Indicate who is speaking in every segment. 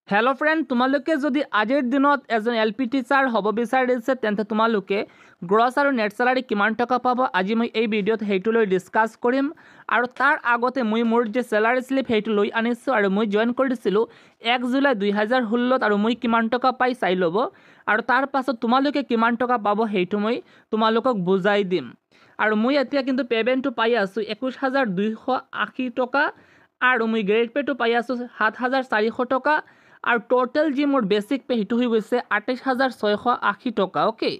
Speaker 1: hello friend तुम्हालोके जदि आजिर दिनत एजन LP teacher हब विचारिছে तेन्ते तुम्हालोके gross और नेट सैलारी किमान टका पाब आज मैं এই ভিডিওত হেইটো লৈ ডিসকাস কৰিম আৰু তাৰ আগতে মই মোৰ যে স্যালাৰি স্লিপ হেইটো লৈ আনিছো আৰু মই জয়েন কৰিছিলো 1 জুলাই 2016 আৰু মই কিমান টকা পাই চাই লব আৰু তাৰ পাছত তোমালোকে কিমান টকা পাব হেইটো মই তোমালোকক বুজাই দিম আৰু মই এতিয়া কিন্তু পেমেন্টটো পাই আছো 21280 টকা আৰু মই গ্ৰেড পেটো পাই আছো 7400 টকা और टोटल जी मोर बेसिक पे हिटू हुई 28680 टका ओके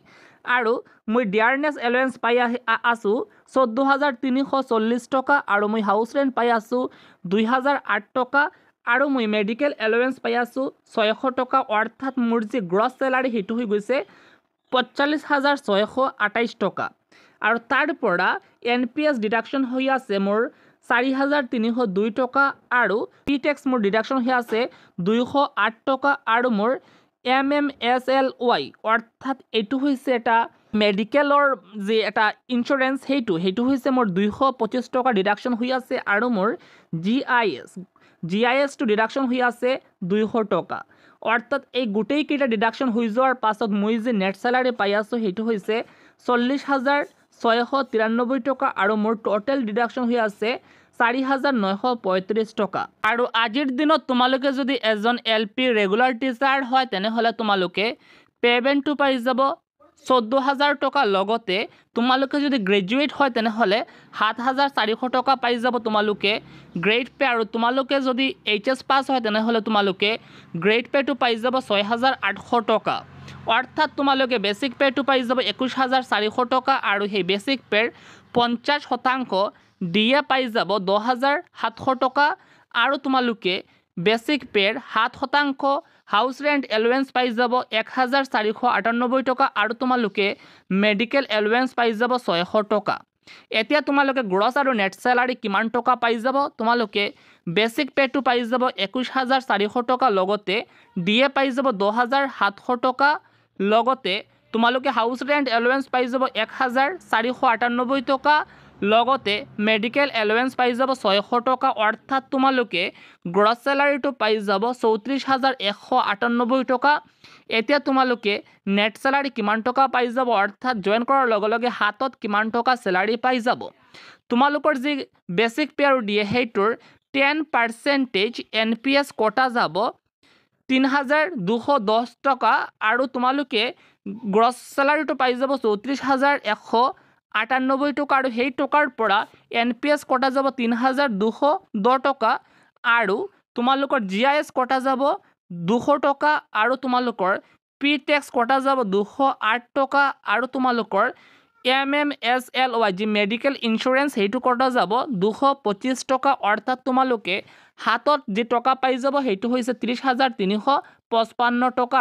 Speaker 1: और मैं डियरनेस एलाउंस पाई आसो 14340 टका और मैं हाउस रेंट पाई आसो 2008 टका और मैं मेडिकल एलाउंस पाई आसो 600 टका अर्थात मोर जी ग्रस सैलारी हिटू हुई 45628 टका और तार परा एनपीएस डिडक्शन हुई आसे मोर 4302 टका और पी टेक्स मोर डिडक्शन हुई आसे 208 टका और मोर MMSLY अर्थात एटू हुइसे एटा मेडिकलर जे एटा इन्शुरेंस हेटू हुइसे मोर 225 टका डिडक्शन हुई आसे और मोर GIS टू डिडक्शन हुई आसे 200 टका अर्थात এই গোটেই কেইটা ডিডাকশন হৈ যোৱাৰ পাছত মই যে নেট স্যালাৰি পাই আছো হেতু হৈছে 40693 টকা আৰু মোৰ টোটাল ডিডাকশন হৈ আছে 4935 টকা আৰু আজিৰ দিনত তোমালোকে যদি এজন এলপি ৰেগুলাৰ টিচাৰ হয় তেনে হলে তোমালোকে পেমেন্টটো পাই যাব 14000 টকা লগতে তোমালোকে যদি গ্ৰেজুৱেট হয় তেনে হলে 7400 টকা পাই যাব তোমালোকে গ্ৰেড পে আৰু তোমালোকে যদি এইচএস পাস হয় তেনে হলে তোমালোকে গ্ৰেড পে টু পাই যাব 6800 টকা অৰ্থাৎ তোমালোকে বেসিক পে টু পাই যাব 21400 টকা আৰু সেই বেসিক পেৰ 50% ডিএ পাই যাব 10700 টকা আৰু তোমালোকে বেসিক পেৰ 7% हाउस रेंट एलाउंस पाई যাব 1498 टका और तुम्हालोके मेडिकल एलाउंस पाई যাব 600 टका एतिया तुम्हालोके ग्रस और नेट सैलारी किमान टका पाई যাব तुम्हालोके बेसिक पे टू पाई যাব 21400 टका लगते डीए पाई যাব 10700 टका लगते तुम्हालोके हाउस रेंट एलाउंस पाई যাব 1498 टका लगते मेडिकल एलाउंस पाई যাব 600 टका अर्थात तुम्हालोके ग्रस सैलारी तो पाई যাব 34198 टका एतिया तुम्हालोके नेट सैलारी किमान टका पाई যাব अर्थात जॉइन करार लगे लगे हाथत किमान टका सैलारी पाई যাব तुम्हालोकर जी बेसिक पे और डीए हेटुर 10% एनपीएस कटा যাব 3210 टका और तुम्हालोके ग्रस सैलारी तो पाई যাব 34198 टका और সেই টকাৰ পৰা এনপিএস কটা যাব 3210 টকা আৰু তোমালোকৰ জিআইএস কটা যাব 200 টকা আৰু তোমালোকৰ পি টেক্স কটা যাব 208 টকা আৰু তোমালোকৰ MMSLY যি মেডিকেল ইন্স্যুরেন্স হেতু কটা যাব 225 টকা অর্থাৎ তোমালোকে হাতত যে টকা পাই যাব হেতু হৈছে 30355 টকা